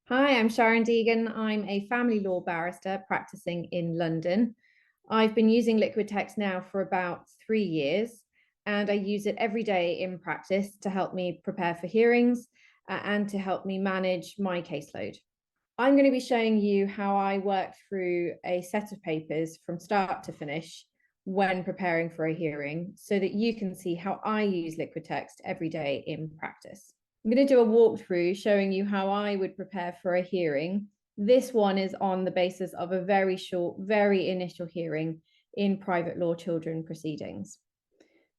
Hi, I'm Sharin Diegan. I'm a family law barrister practicing in London. I've been using liquid text now for about 3 years, and I use it every day in practice to help me prepare for hearings and to help me manage my caseload. I'm going to be showing you how I work through a set of papers from start to finish when preparing for a hearing so that you can see how I use liquid text every day in practice. I'm going to do a walkthrough showing you how I would prepare for a hearing. This one is on the basis of a very short, very initial hearing in private law children proceedings.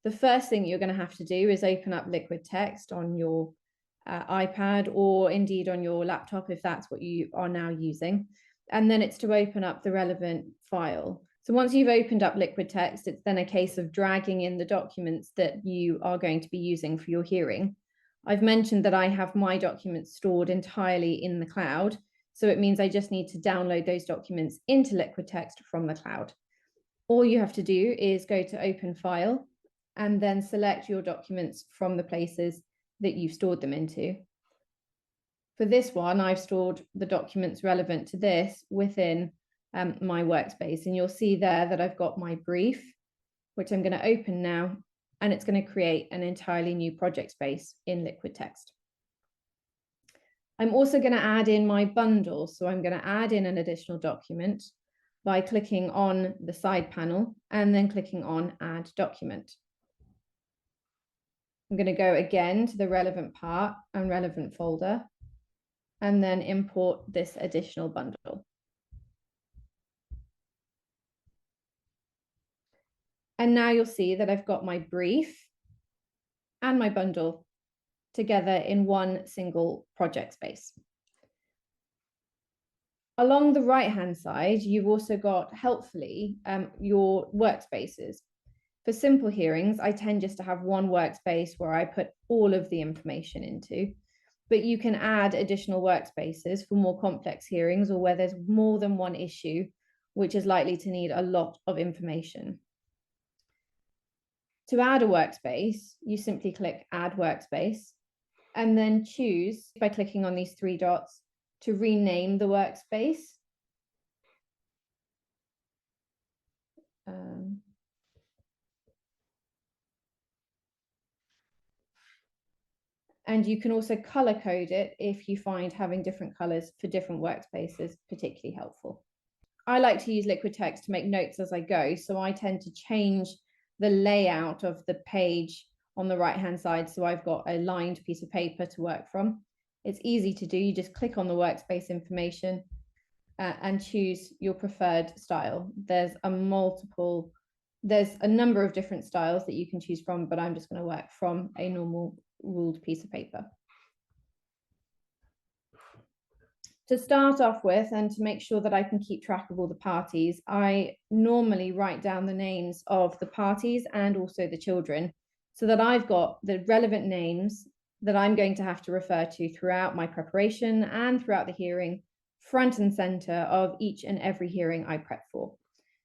The first thing you're going to have to do is open up liquid text on your iPad or indeed on your laptop if that's what you are now using. And then it's to open up the relevant file. So once you've opened up liquid text, it's then a case of dragging in the documents that you are going to be using for your hearing. I've mentioned that I have my documents stored entirely in the cloud. So it means I just need to download those documents into liquid text from the cloud. All you have to do is go to open file and then select your documents from the places that you've stored them into. For this one, I've stored the documents relevant to this within my workspace. And you'll see there that I've got my brief, which I'm going to open now, and it's going to create an entirely new project space in liquid text. I'm also going to add in my bundle. So I'm going to add in an additional document by clicking on the side panel and then clicking on Add Document. I'm going to go again to the relevant part and relevant folder, and then import this additional bundle. And now you'll see that I've got my brief and my bundle together in one single project space. Along the right-hand side, you've also got, helpfully, your workspaces. For simple hearings, I tend just to have one workspace where I put all of the information into, but you can add additional workspaces for more complex hearings or where there's more than one issue, which is likely to need a lot of information. To add a workspace, you simply click Add Workspace and then choose by clicking on these three dots to rename the workspace. And you can also color code it if you find having different colors for different workspaces particularly helpful. I like to use liquid text to make notes as I go, so I tend to change the layout of the page on the right-hand side so I've got a lined piece of paper to work from. It's easy to do. You just click on the workspace information and choose your preferred style. There's a number of different styles that you can choose from, but I'm just going to work from a normal ruled piece of paper. To start off with, and to make sure that I can keep track of all the parties, I normally write down the names of the parties and also the children so that I've got the relevant names that I'm going to have to refer to throughout my preparation and throughout the hearing, front and center of each and every hearing I prep for.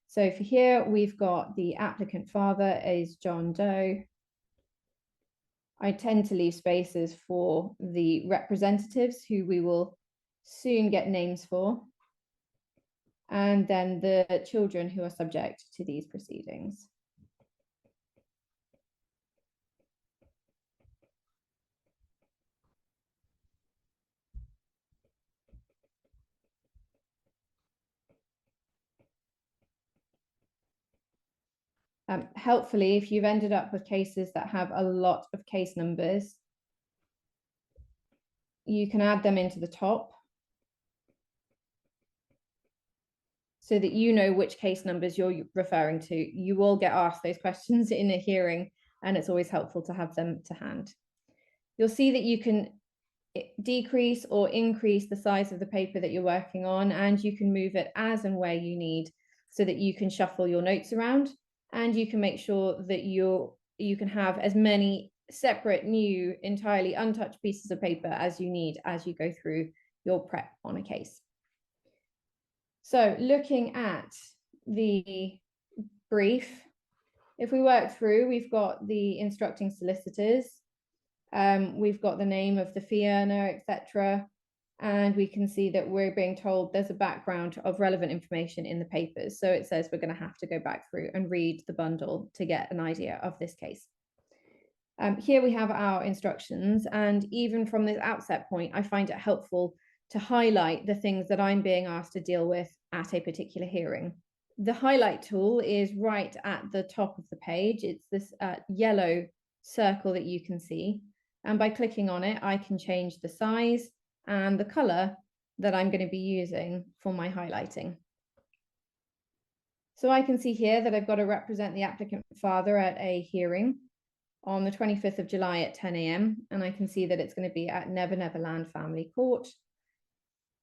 So for here, we've got the applicant father is John Doe. I tend to leave spaces for the representatives who we will soon get names for, and then the children who are subject to these proceedings. Helpfully, if you've ended up with cases that have a lot of case numbers, you can add them into the top so that you know which case numbers you're referring to. You will get asked those questions in a hearing, and it's always helpful to have them to hand. You'll see that you can decrease or increase the size of the paper that you're working on, and you can move it as and where you need so that you can shuffle your notes around, and you can make sure that you can have as many separate, new, entirely untouched pieces of paper as you need as you go through your prep on a case. So looking at the brief, if we work through, we've got the instructing solicitors, we've got the name of the fee earner, etc. And we can see that we're being told there's a background of relevant information in the papers. So it says we're going to have to go back through and read the bundle to get an idea of this case. Here we have our instructions, and even from this outset point, I find it helpful to highlight the things that I'm being asked to deal with at a particular hearing. The highlight tool is right at the top of the page. It's this yellow circle that you can see. And by clicking on it, I can change the size and the color that I'm going to be using for my highlighting. So I can see here that I've got to represent the applicant father at a hearing on the 25th of July at 10 a.m. And I can see that it's going to be at Never Never Land Family Court.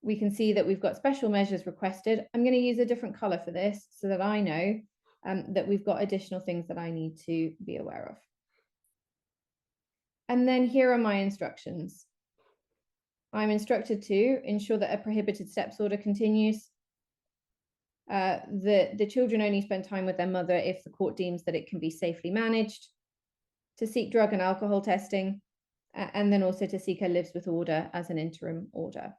We can see that we've got special measures requested. I'm going to use a different color for this so that I know that we've got additional things that I need to be aware of. And then here are my instructions. I'm instructed to ensure that a prohibited steps order continues. The children only spend time with their mother if the court deems that it can be safely managed, to seek drug and alcohol testing, and then also to seek a lives with order as an interim order.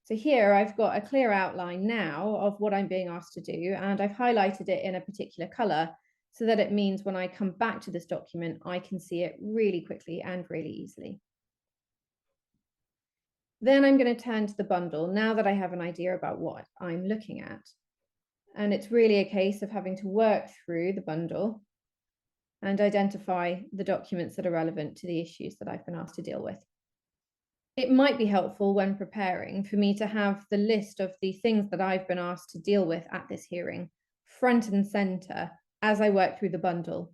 So here I've got a clear outline now of what I'm being asked to do, and I've highlighted it in a particular color so that it means when I come back to this document, I can see it really quickly and really easily. Then I'm going to turn to the bundle now that I have an idea about what I'm looking at. And it's really a case of having to work through the bundle and identify the documents that are relevant to the issues that I've been asked to deal with. It might be helpful when preparing for me to have the list of the things that I've been asked to deal with at this hearing front and center as I work through the bundle.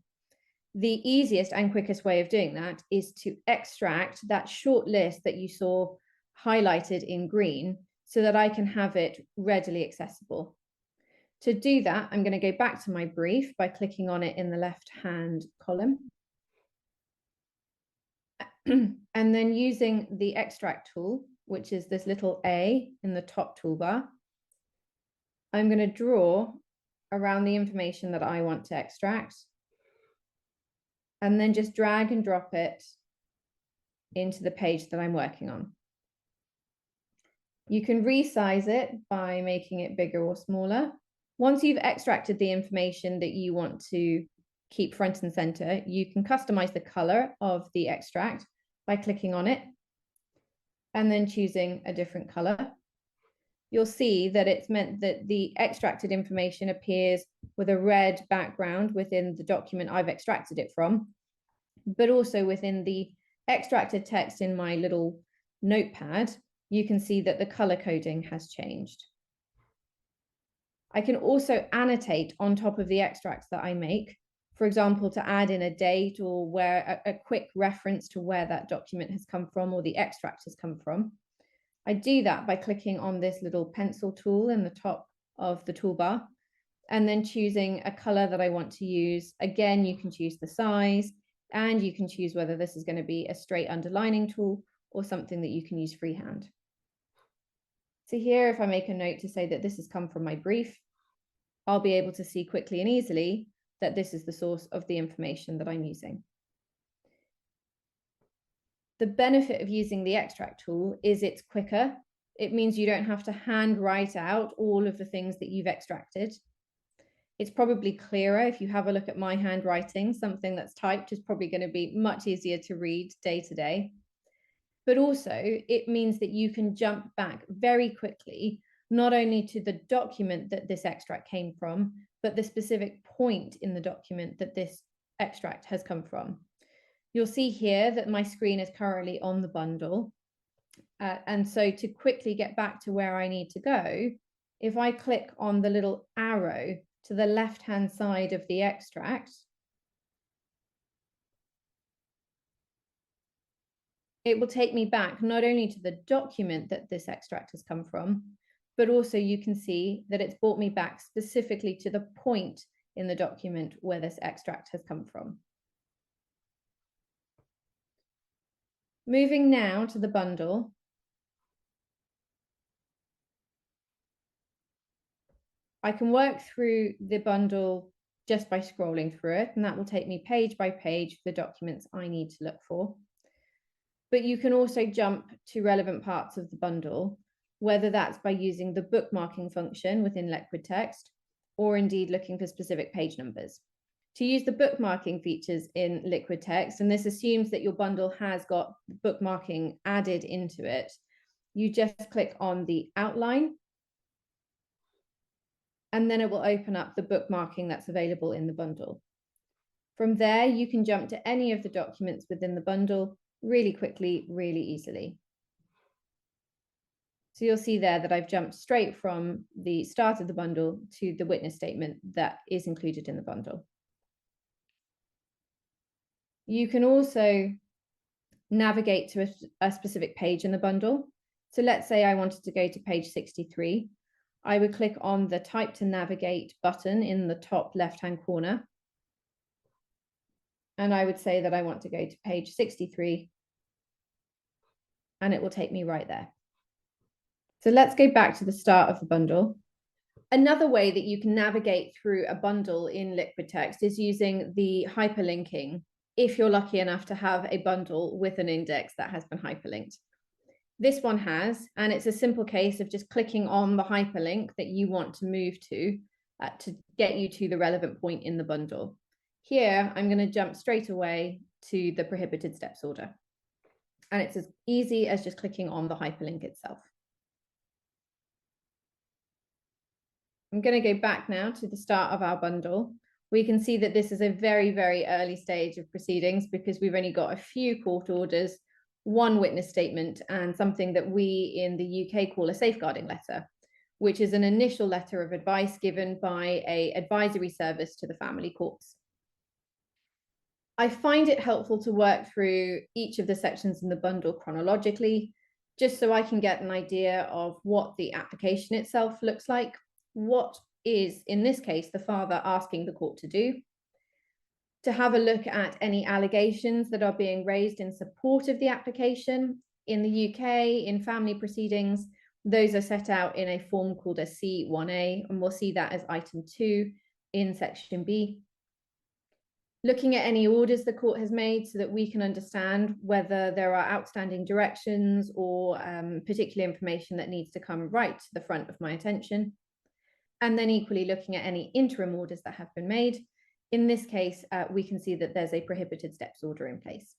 The easiest and quickest way of doing that is to extract that short list that you saw highlighted in green so that I can have it readily accessible. To do that, I'm going to go back to my brief by clicking on it in the left-hand column. And then using the extract tool, which is this little A in the top toolbar, I'm going to draw around the information that I want to extract, and then just drag and drop it into the page that I'm working on. You can resize it by making it bigger or smaller. Once you've extracted the information that you want to keep front and center, you can customize the color of the extract by clicking on it and then choosing a different color. You'll see that it's meant that the extracted information appears with a red background within the document I've extracted it from, but also within the extracted text in my little notepad, you can see that the color coding has changed. I can also annotate on top of the extracts that I make, for example, to add in a date or where a quick reference to where that document has come from or the extract has come from. I do that by clicking on this little pencil tool in the top of the toolbar and then choosing a color that I want to use. Again, you can choose the size and you can choose whether this is going to be a straight underlining tool or something that you can use freehand. So here, if I make a note to say that this has come from my brief, I'll be able to see quickly and easily that this is the source of the information that I'm using. The benefit of using the extract tool is it's quicker. It means you don't have to hand write out all of the things that you've extracted. It's probably clearer if you have a look at my handwriting. Something that's typed is probably going to be much easier to read day to day. But also, it means that you can jump back very quickly, not only to the document that this extract came from, but the specific point in the document that this extract has come from. You'll see here that my screen is currently on the bundle. And so to quickly get back to where I need to go, if I click on the little arrow to the left-hand side of the extract, it will take me back not only to the document that this extract has come from, but also you can see that it's brought me back specifically to the point in the document where this extract has come from. Moving now to the bundle. I can work through the bundle just by scrolling through it, and that will take me page by page for the documents I need to look for. but you can also jump to relevant parts of the bundle, whether that's by using the bookmarking function within liquid text, or indeed looking for specific page numbers. To use the bookmarking features in liquid text, and this assumes that your bundle has got bookmarking added into it, you just click on the outline, and then it will open up the bookmarking that's available in the bundle. From there, you can jump to any of the documents within the bundle really quickly, really easily. So you'll see there that I've jumped straight from the start of the bundle to the witness statement that is included in the bundle. You can also navigate to a specific page in the bundle. So let's say I wanted to go to page 63. I would click on the Type to Navigate button in the top left-hand corner. And I would say that I want to go to page 63, and it will take me right there. So let's go back to the start of the bundle. Another way that you can navigate through a bundle in liquid text is using the hyperlinking, if you're lucky enough to have a bundle with an index that has been hyperlinked. This one has, and it's a simple case of just clicking on the hyperlink that you want to move to get you to the relevant point in the bundle. Here, I'm going to jump straight away to the prohibited steps order. And it's as easy as just clicking on the hyperlink itself. I'm going to go back now to the start of our bundle. We can see that this is a very, very early stage of proceedings because we've only got a few court orders, one witness statement, and something that we in the UK call a safeguarding letter, which is an initial letter of advice given by an advisory service to the family courts. I find it helpful to work through each of the sections in the bundle chronologically, just so I can get an idea of what the application itself looks like. What is, in this case, the father asking the court to do, to have a look at any allegations that are being raised in support of the application. In the UK, in family proceedings, those are set out in a form called a C1A, and we'll see that as item 2 in section B. Looking at any orders the court has made so that we can understand whether there are outstanding directions or particular information that needs to come right to the front of my attention. And then equally looking at any interim orders that have been made. In this case, we can see that there's a prohibited steps order in place.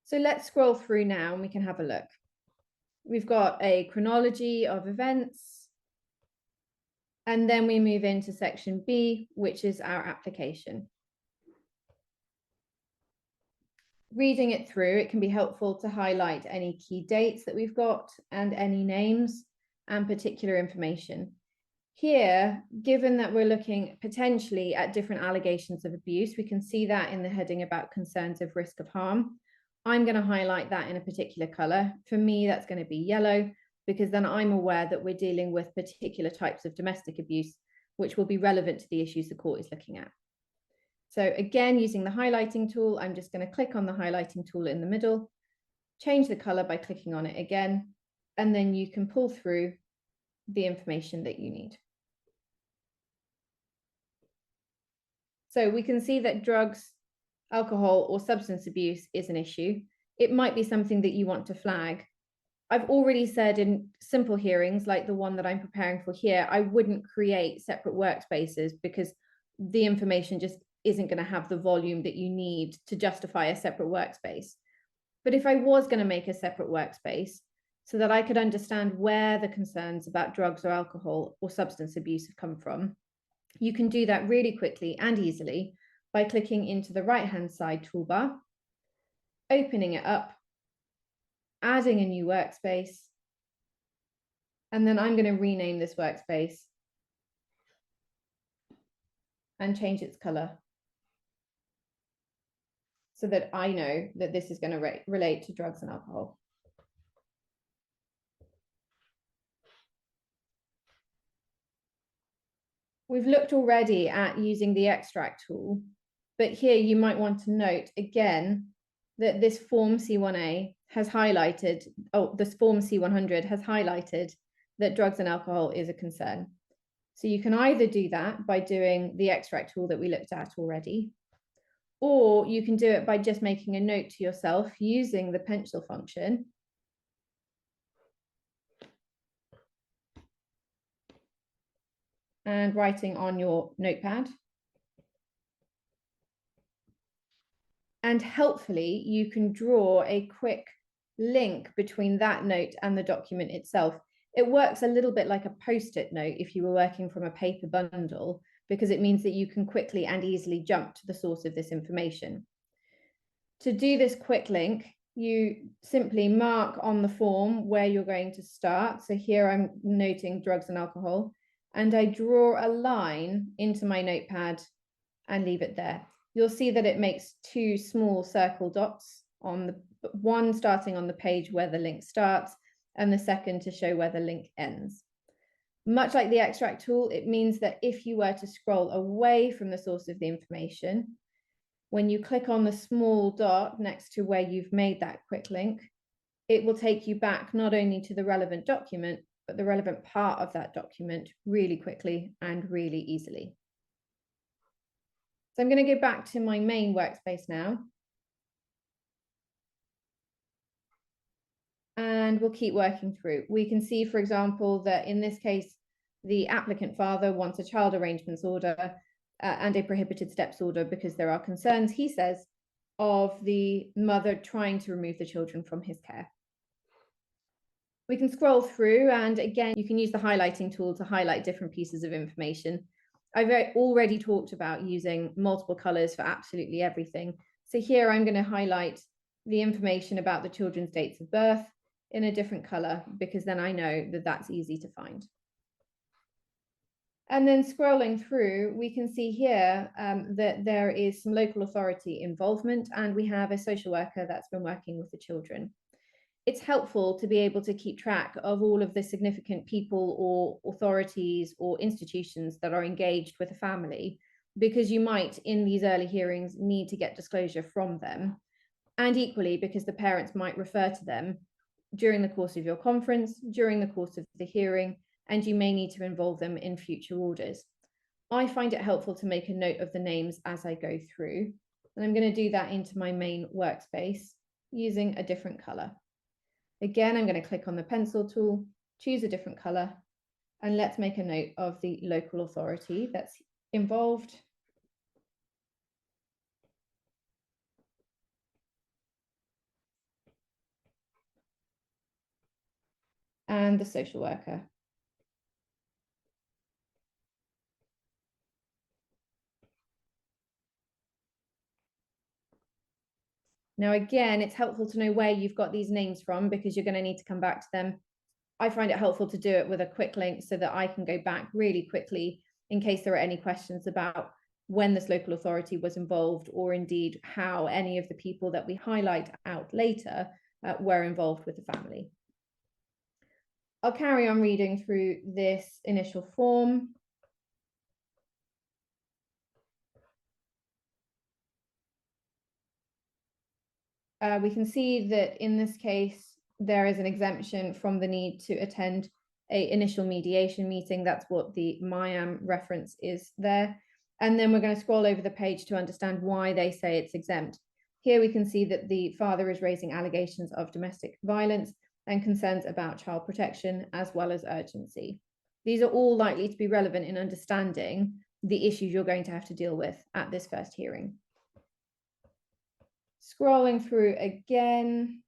So let's scroll through now and we can have a look. We've got a chronology of events. And then we move into section B, which is our application. Reading it through, it can be helpful to highlight any key dates that we've got and any names and particular information. Here, given that we're looking potentially at different allegations of abuse, we can see that in the heading about concerns of risk of harm. I'm going to highlight that in a particular color. For me, that's going to be yellow, because then I'm aware that we're dealing with particular types of domestic abuse, which will be relevant to the issues the court is looking at. So again, using the highlighting tool, I'm just going to click on the highlighting tool in the middle, change the color by clicking on it again, and then you can pull through the information that you need. So we can see that drugs, alcohol, or substance abuse is an issue. It might be something that you want to flag. I've already said in simple hearings, like the one that I'm preparing for here, I wouldn't create separate workspaces because the information just isn't going to have the volume that you need to justify a separate workspace. But if I was going to make a separate workspace so that I could understand where the concerns about drugs or alcohol or substance abuse have come from, you can do that really quickly and easily by clicking into the right-hand side toolbar, opening it up, adding a new workspace, and then I'm going to rename this workspace and change its color so that I know that this is going to relate to drugs and alcohol. We've looked already at using the extract tool, but here you might want to note again that this form C1A has highlighted, this form C100 has highlighted that drugs and alcohol is a concern. So you can either do that by doing the extract tool that we looked at already, Or you can do it by just making a note to yourself using the pencil function. And writing on your notepad. And helpfully, you can draw a quick link between that note and the document itself. It works a little bit like a post-it note if you were working from a paper bundle, because it means that you can quickly and easily jump to the source of this information. To do this quick link, you simply mark on the form where you're going to start. So here I'm noting drugs and alcohol, and I draw a line into my notepad and leave it there. You'll see that it makes two small circle dots, on the one starting on the page where the link starts, and the second to show where the link ends. Much like the extract tool, it means that if you were to scroll away from the source of the information, when you click on the small dot next to where you've made that quick link, it will take you back not only to the relevant document, but the relevant part of that document really quickly and really easily. So I'm going to go back to my main workspace now. And we'll keep working through. We can see, for example, that in this case, the applicant father wants a child arrangements order and a prohibited steps order because there are concerns, he says, of the mother trying to remove the children from his care. We can scroll through, and again, you can use the highlighting tool to highlight different pieces of information. I've already talked about using multiple colors for absolutely everything. So here I'm going to highlight the information about the children's dates of birth in a different color, because then I know that that's easy to find. And then scrolling through, we can see here that there is some local authority involvement, and we have a social worker that's been working with the children. It's helpful to be able to keep track of all of the significant people or authorities or institutions that are engaged with a family, because you might, in these early hearings, need to get disclosure from them. And equally, because the parents might refer to them during the course of your conference, during the course of the hearing, and you may need to involve them in future orders. I find it helpful to make a note of the names as I go through, and I'm going to do that into my main workspace using a different color. Again, I'm going to click on the pencil tool, choose a different color, and let's make a note of the local authority that's involved. And the social worker. Now, again, it's helpful to know where you've got these names from, because you're going to need to come back to them. I find it helpful to do it with a quick link so that I can go back really quickly in case there are any questions about when this local authority was involved, or indeed how any of the people that we highlight out later were involved with the family. I'll carry on reading through this initial form. We can see that in this case, there is an exemption from the need to attend an initial mediation meeting. That's what the MIAM reference is there. And then we're going to scroll over the page to understand why they say it's exempt. Here we can see that the father is raising allegations of domestic violence and concerns about child protection, as well as urgency. These are all likely to be relevant in understanding the issues you're going to have to deal with at this first hearing. Scrolling through again,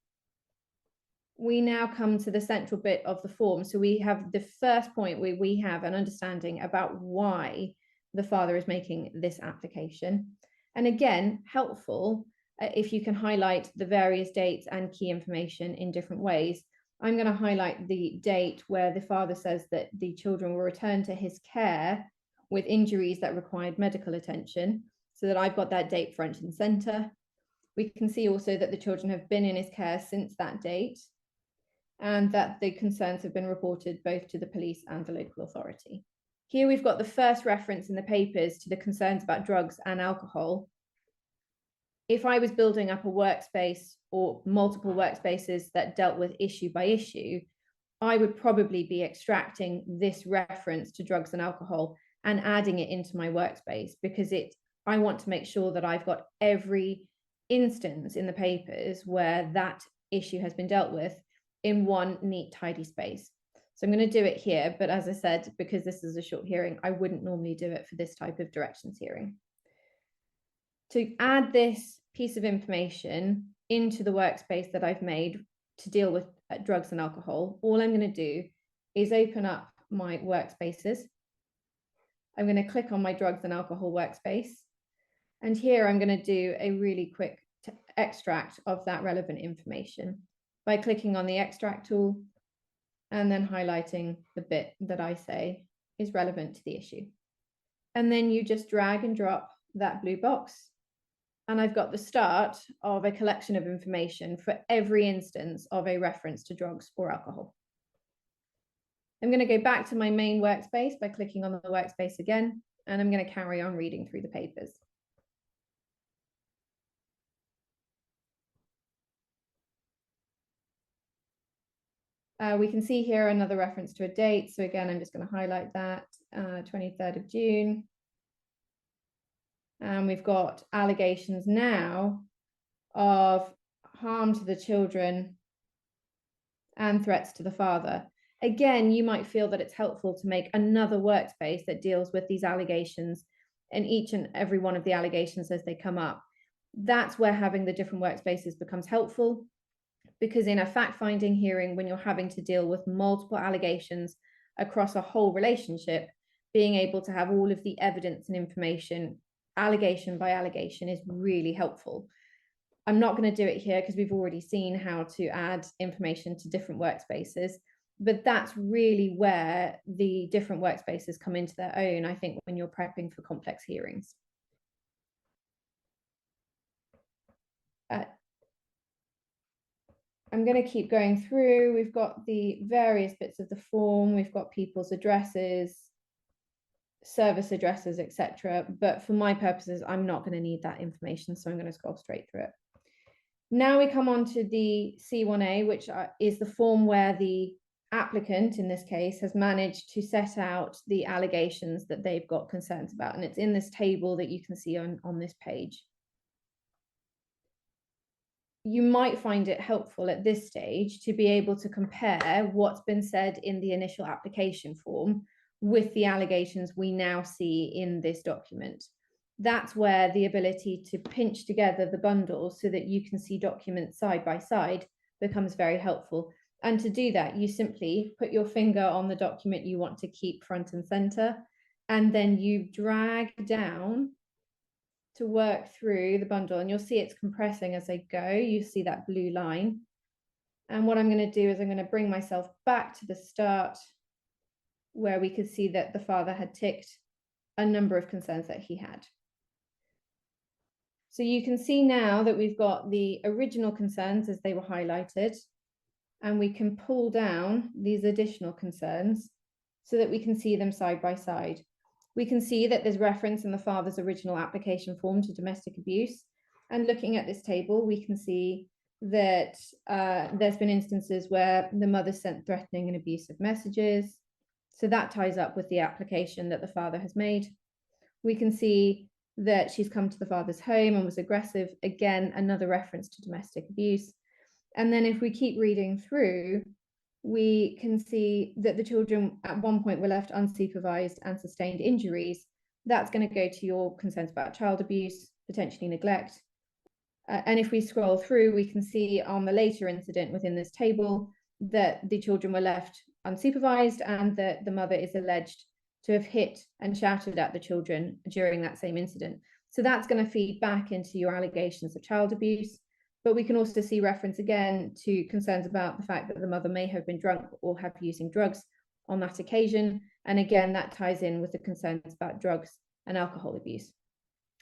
we now come to the central bit of the form. So we have the first point where we have an understanding about why the father is making this application. And again, helpful if you can highlight the various dates and key information in different ways. I'm going to highlight the date where the father says that the children will return to his care with injuries that required medical attention, so that I've got that date front and center. We can see also that the children have been in his care since that date, and that the concerns have been reported both to the police and the local authority. Here we've got the first reference in the papers to the concerns about drugs and alcohol. If I was building up a workspace or multiple workspaces that dealt with issue by issue, I would probably be extracting this reference to drugs and alcohol and adding it into my workspace, because I want to make sure that I've got every instance in the papers where that issue has been dealt with in one neat, tidy space. So I'm going to do it here, but as I said, because this is a short hearing, I wouldn't normally do it for this type of directions hearing. To add this piece of information into the workspace that I've made to deal with drugs and alcohol, all I'm going to do is open up my workspaces. I'm going to click on my drugs and alcohol workspace. And here I'm going to do a really quick extract of that relevant information by clicking on the extract tool and then highlighting the bit that I say is relevant to the issue. And then you just drag and drop that blue box. And I've got the start of a collection of information for every instance of a reference to drugs or alcohol. I'm going to go back to my main workspace by clicking on the workspace again, and I'm going to carry on reading through the papers. We can see here another reference to a date. So again, I'm just going to highlight that, 23rd of June. And we've got allegations now of harm to the children and threats to the father. Again, you might feel that it's helpful to make another workspace that deals with these allegations and each and every one of the allegations as they come up. That's where having the different workspaces becomes helpful, because in a fact-finding hearing, when you're having to deal with multiple allegations across a whole relationship, being able to have all of the evidence and information, allegation by allegation, is really helpful. I'm not going to do it here because we've already seen how to add information to different workspaces, but that's really where the different workspaces come into their own, I think, when you're prepping for complex hearings. I'm going to keep going through. We've got the various bits of the form. We've got people's addresses, service addresses, etc. But for my purposes, I'm not going to need that information, so I'm going to scroll straight through it. Now we come on to the C1A, which is the form where the applicant, in this case, has managed to set out the allegations that they've got concerns about. And it's in this table that you can see on this page. You might find it helpful at this stage to be able to compare what's been said in the initial application form with the allegations we now see in this document. That's where the ability to pinch together the bundles so that you can see documents side by side becomes very helpful. And to do that, you simply put your finger on the document you want to keep front and center, and then you drag down to work through the bundle, and you'll see it's compressing as I go. You see that blue line. And what I'm going to do is I'm going to bring myself back to the start where we could see that the father had ticked a number of concerns that he had. So you can see now that we've got the original concerns as they were highlighted, and we can pull down these additional concerns so that we can see them side by side. We can see that there's reference in the father's original application form to domestic abuse. And looking at this table, we can see that there's been instances where the mother sent threatening and abusive messages. So that ties up with the application that the father has made. We can see that she's come to the father's home and was aggressive. Again, another reference to domestic abuse. And then if we keep reading through, we can see that the children at one point were left unsupervised and sustained injuries. That's going to go to your concerns about child abuse, potentially neglect. And if we scroll through, we can see on the later incident within this table that the children were left unsupervised and that the mother is alleged to have hit and shouted at the children during that same incident. So that's going to feed back into your allegations of child abuse. But we can also see reference again to concerns about the fact that the mother may have been drunk or have using drugs on that occasion. And again, that ties in with the concerns about drugs and alcohol abuse.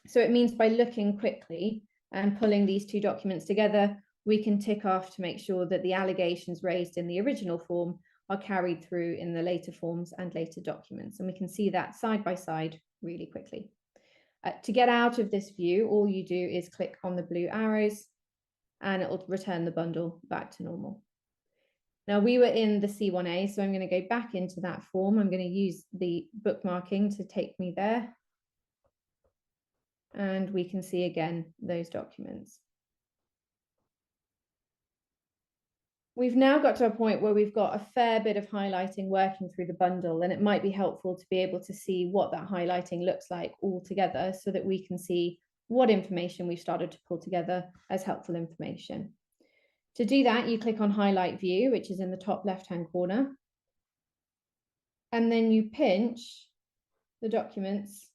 So it means by looking quickly and pulling these two documents together, we can tick off to make sure that the allegations raised in the original form are carried through in the later forms and later documents. And we can see that side by side really quickly. To get out of this view, all you do is click on the blue arrows and it will return the bundle back to normal. Now we were in the C1A, so I'm going to go back into that form. I'm going to use the bookmarking to take me there. and we can see again those documents. We've now got to a point where we've got a fair bit of highlighting working through the bundle, and it might be helpful to be able to see what that highlighting looks like all together so that we can see what information we've started to pull together as helpful information. To do that, you click on Highlight View, which is in the top left-hand corner, and then you pinch the documents,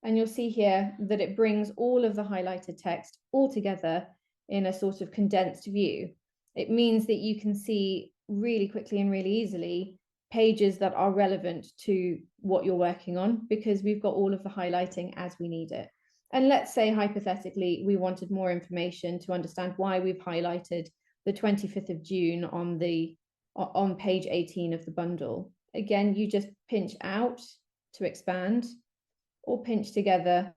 and you'll see here that it brings all of the highlighted text all together in a sort of condensed view. It means that you can see really quickly and really easily pages that are relevant to what you're working on, because we've got all of the highlighting as we need it. And let's say, hypothetically, we wanted more information to understand why we've highlighted the 25th of June on page 18 of the bundle. Again, you just pinch out to expand, or pinch together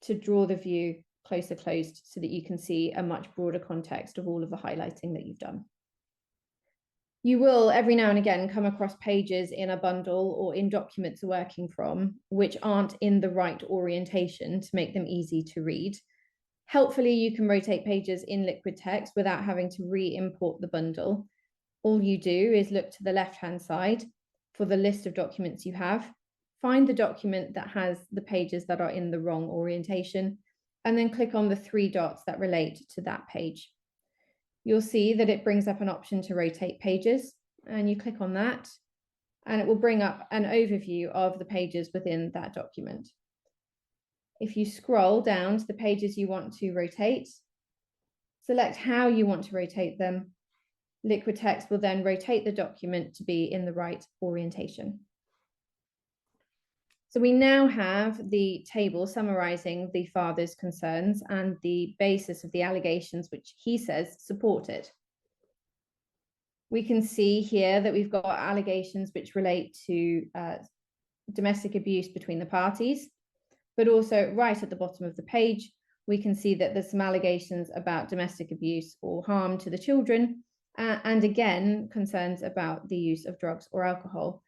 to draw the view closer closed so that you can see a much broader context of all of the highlighting that you've done. You will every now and again come across pages in a bundle or in documents you're working from which aren't in the right orientation to make them easy to read. Helpfully, you can rotate pages in liquid text without having to re-import the bundle. All you do is look to the left-hand side for the list of documents you have, find the document that has the pages that are in the wrong orientation, and then click on the 3 dots that relate to that page. You'll see that it brings up an option to rotate pages, and you click on that, and it will bring up an overview of the pages within that document. If you scroll down to the pages you want to rotate, select how you want to rotate them. Liquid text will then rotate the document to be in the right orientation. So we now have the table summarizing the father's concerns and the basis of the allegations which he says support it. We can see here that we've got allegations which relate to domestic abuse between the parties, but also right at the bottom of the page, we can see that there's some allegations about domestic abuse or harm to the children, and again, concerns about the use of drugs or alcohol.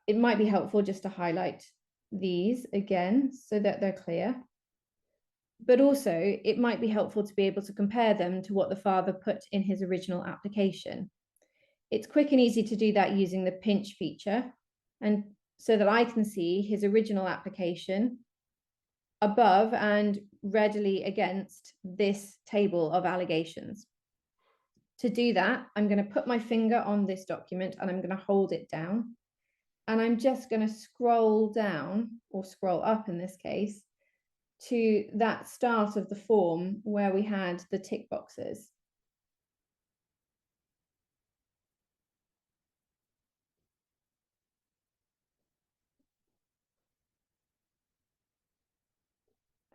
It might be helpful just to highlight these again so that they're clear, but also it might be helpful to be able to compare them to what the father put in his original application. It's quick and easy to do that using the pinch feature, and so that I can see his original application above and readily against this table of allegations. To do that, I'm going to put my finger on this document and I'm going to hold it down. And I'm just going to scroll down, or scroll up in this case, to that start of the form where we had the tick boxes.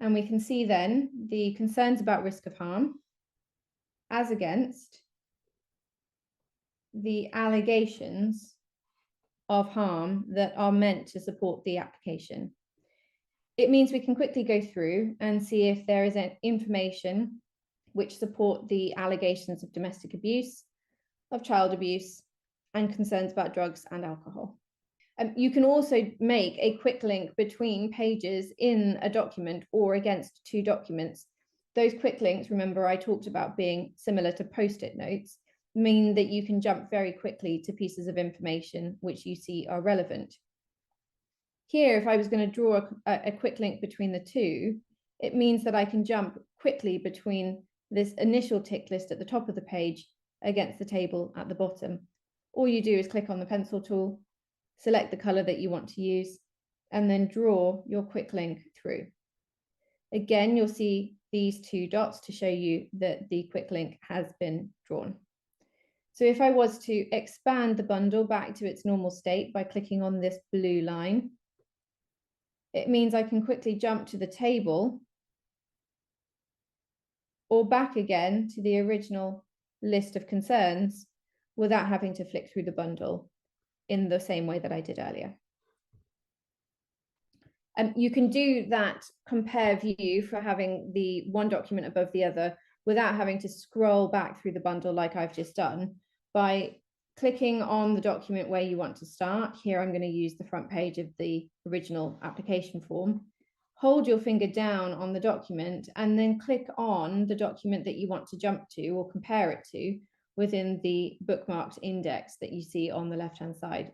And we can see then the concerns about risk of harm as against the allegations of harm that are meant to support the application. It means we can quickly go through and see if there is information which support the allegations of domestic abuse, of child abuse, and concerns about drugs and alcohol. You can also make a quick link between pages in a document or against 2 documents. Those quick links, remember I talked about being similar to post-it notes, mean that you can jump very quickly to pieces of information which you see are relevant. Here, if I was going to draw a quick link between the 2, it means that I can jump quickly between this initial tick list at the top of the page against the table at the bottom. All you do is click on the pencil tool, select the color that you want to use, and then draw your quick link through. Again, you'll see these 2 dots to show you that the quick link has been drawn. So if I was to expand the bundle back to its normal state by clicking on this blue line, it means I can quickly jump to the table or back again to the original list of concerns without having to flick through the bundle in the same way that I did earlier. You can do that compare view for having the one document above the other without having to scroll back through the bundle like I've just done by clicking on the document where you want to start. Here I'm going to use the front page of the original application form. hold your finger down on the document and then click on the document that you want to jump to or compare it to within the bookmarked index that you see on the left-hand side.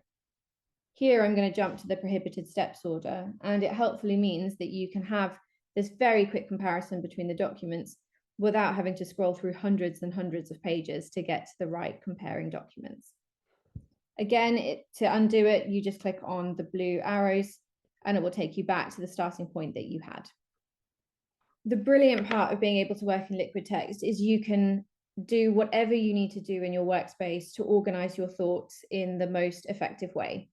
Here, I'm going to jump to the prohibited steps order, and it helpfully means that you can have this very quick comparison between the documents without having to scroll through hundreds and hundreds of pages to get to the right comparing documents. Again, to undo it, you just click on the blue arrows and it will take you back to the starting point that you had. The brilliant part of being able to work in liquid text is you can do whatever you need to do in your workspace to organize your thoughts in the most effective way.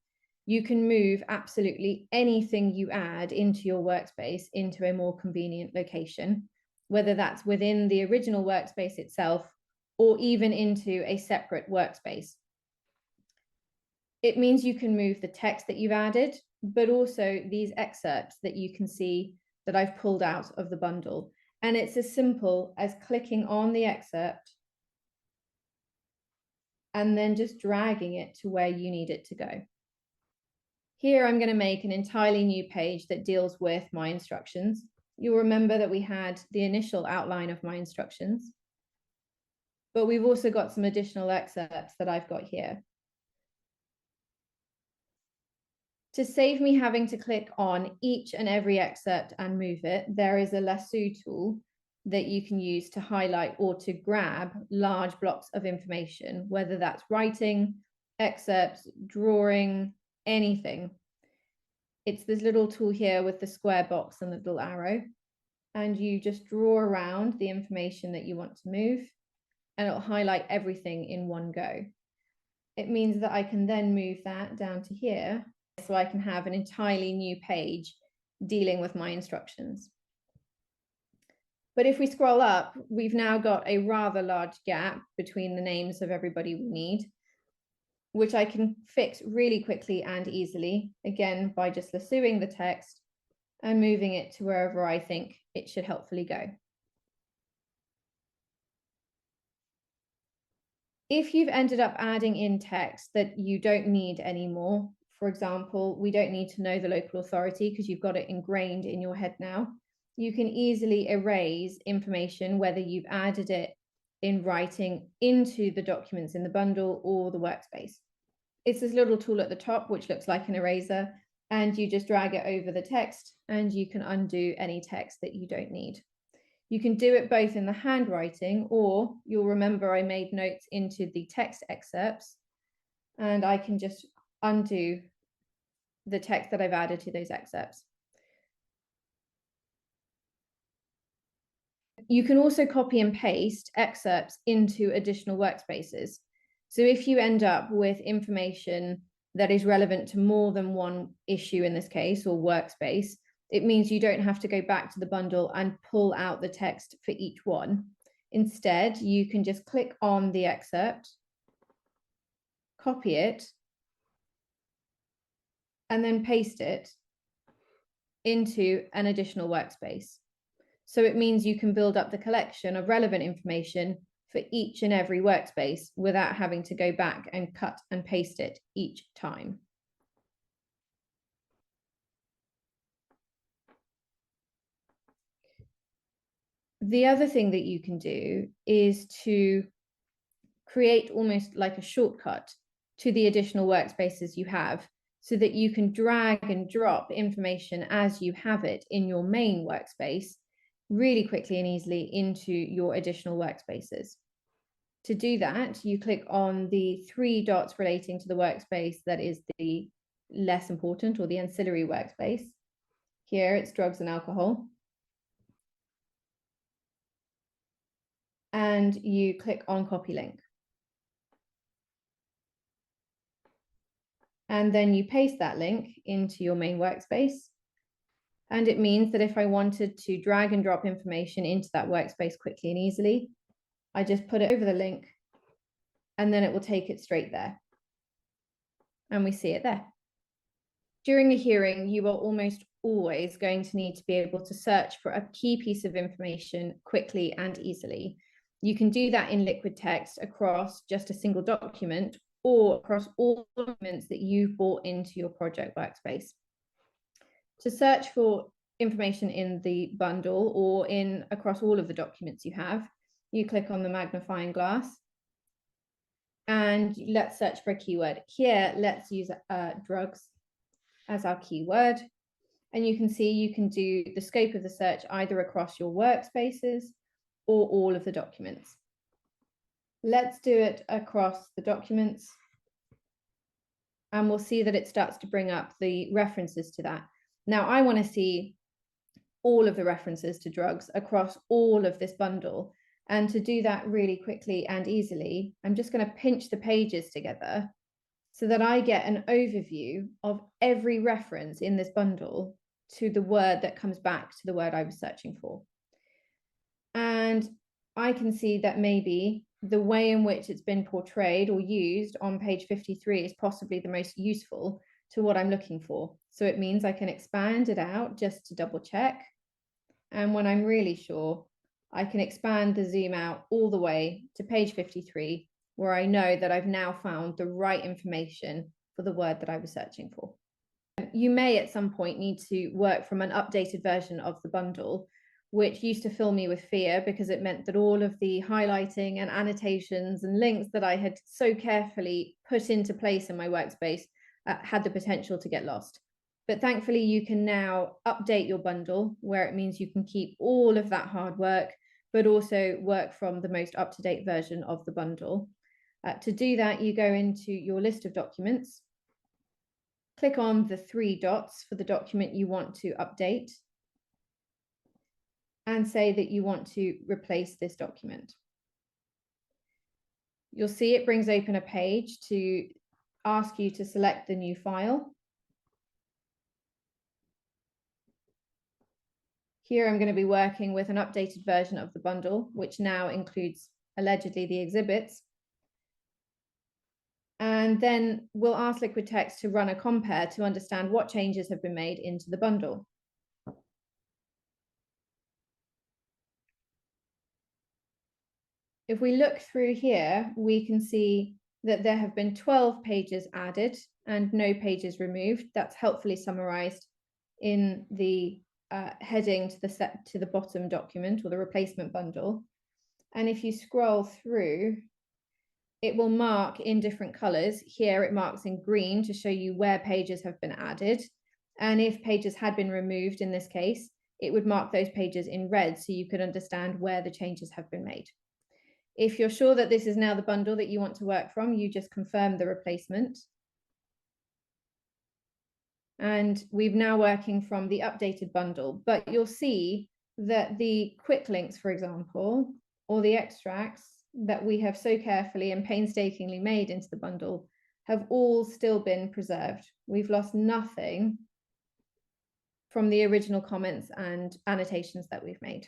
You can move absolutely anything you add into your workspace into a more convenient location, whether that's within the original workspace itself or even into a separate workspace. It means you can move the text that you've added, but also these excerpts that you can see that I've pulled out of the bundle. And it's as simple as clicking on the excerpt and then just dragging it to where you need it to go. Here, I'm going to make an entirely new page that deals with my instructions. You'll remember that we had the initial outline of my instructions, but we've also got some additional excerpts that I've got here. To save me having to click on each and every excerpt and move it, there is a lasso tool that you can use to highlight or to grab large blocks of information, whether that's writing, excerpts, drawing, anything. It's this little tool here with the square box and the little arrow, and you just draw around the information that you want to move, and it'll highlight everything in one go. It means that I can then move that down to here, so I can have an entirely new page dealing with my instructions. But if we scroll up, we've now got a rather large gap between the names of everybody we need, which I can fix really quickly and easily, again, by just lassoing the text and moving it to wherever I think it should helpfully go. If you've ended up adding in text that you don't need anymore, for example, we don't need to know the local authority because you've got it ingrained in your head now, you can easily erase information, whether you've added it in writing into the documents in the bundle or the workspace. It's this little tool at the top, which looks like an eraser, and you just drag it over the text and you can undo any text that you don't need. You can do it both in the handwriting, or you'll remember I made notes into the text excerpts, and I can just undo the text that I've added to those excerpts. You can also copy and paste excerpts into additional workspaces. So if you end up with information that is relevant to more than one issue in this case, or workspace, it means you don't have to go back to the bundle and pull out the text for each one. Instead, you can just click on the excerpt, copy it, and then paste it into an additional workspace. So it means you can build up the collection of relevant information for each and every workspace without having to go back and cut and paste it each time. The other thing that you can do is to create almost like a shortcut to the additional workspaces you have, so that you can drag and drop information as you have it in your main workspace really quickly and easily into your additional workspaces. To do that, you click on the three dots relating to the workspace that is the less important, or the ancillary workspace. Here it's drugs and alcohol. And you click on copy link. And then you paste that link into your main workspace. And it means that if I wanted to drag and drop information into that workspace quickly and easily, I just put it over the link and then it will take it straight there. And we see it there. During a hearing, you are almost always going to need to be able to search for a key piece of information quickly and easily. You can do that in liquid text across just a single document or across all documents that you've brought into your project workspace. To search for information in the bundle or in across all of the documents you have, you click on the magnifying glass and let's search for a keyword. Here, let's use drugs as our keyword. And you can see you can do the scope of the search either across your workspaces or all of the documents. Let's do it across the documents. And we'll see that it starts to bring up the references to that. Now, I want to see all of the references to drugs across all of this bundle. And to do that really quickly and easily, I'm just going to pinch the pages together so that I get an overview of every reference in this bundle to the word that comes back to the word I was searching for. And I can see that maybe the way in which it's been portrayed or used on page 53 is possibly the most useful to what I'm looking for. So it means I can expand it out just to double check. And when I'm really sure, I can expand the zoom out all the way to page 53, where I know that I've now found the right information for the word that I was searching for. You may at some point need to work from an updated version of the bundle, which used to fill me with fear because it meant that all of the highlighting and annotations and links that I had so carefully put into place in my workspace had the potential to get lost. But thankfully, you can now update your bundle, where it means you can keep all of that hard work, but also work from the most up-to-date version of the bundle. To do that, you go into your list of documents, click on the 3 dots for the document you want to update, and say that you want to replace this document. You'll see it brings open a page to ask you to select the new file. Here I'm going to be working with an updated version of the bundle, which now includes allegedly the exhibits. And then we'll ask Liquid Text to run a compare to understand what changes have been made into the bundle. If we look through here, we can see that there have been 12 pages added and no pages removed. That's helpfully summarized in the heading to the bottom document or the replacement bundle. And if you scroll through, it will mark in different colors. Here it marks in green to show you where pages have been added. And if pages had been removed in this case, it would mark those pages in red so you could understand where the changes have been made. If you're sure that this is now the bundle that you want to work from, you just confirm the replacement. And we're now working from the updated bundle, but you'll see that the quick links, for example, or the extracts that we have so carefully and painstakingly made into the bundle have all still been preserved. We've lost nothing from the original comments and annotations that we've made.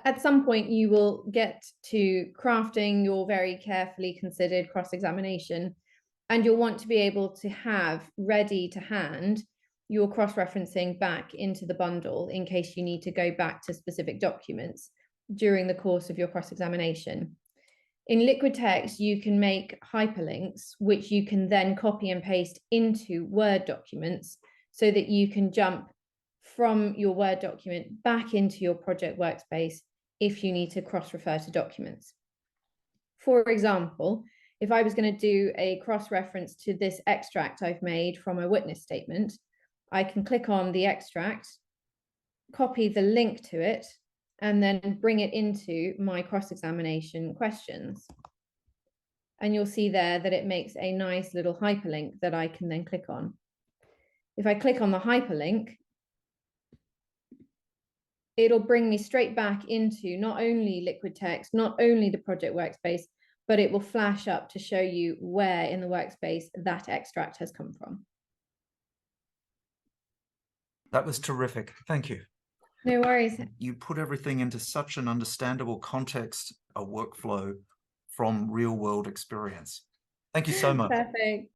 At some point, you will get to crafting your very carefully considered cross-examination, and you'll want to be able to have ready to hand your cross-referencing back into the bundle in case you need to go back to specific documents during the course of your cross-examination. In Liquid Text, you can make hyperlinks, which you can then copy and paste into Word documents so that you can jump from your Word document back into your project workspace if you need to cross-refer to documents. For example, if I was going to do a cross-reference to this extract I've made from a witness statement, I can click on the extract, copy the link to it, and then bring it into my cross-examination questions. And you'll see there that it makes a nice little hyperlink that I can then click on. If I click on the hyperlink, it'll bring me straight back into not only Liquid Text, not only the project workspace, but it will flash up to show you where in the workspace that extract has come from. That was terrific. Thank you. No worries. You put everything into such an understandable context, a workflow from real world experience. Thank you so much. Perfect.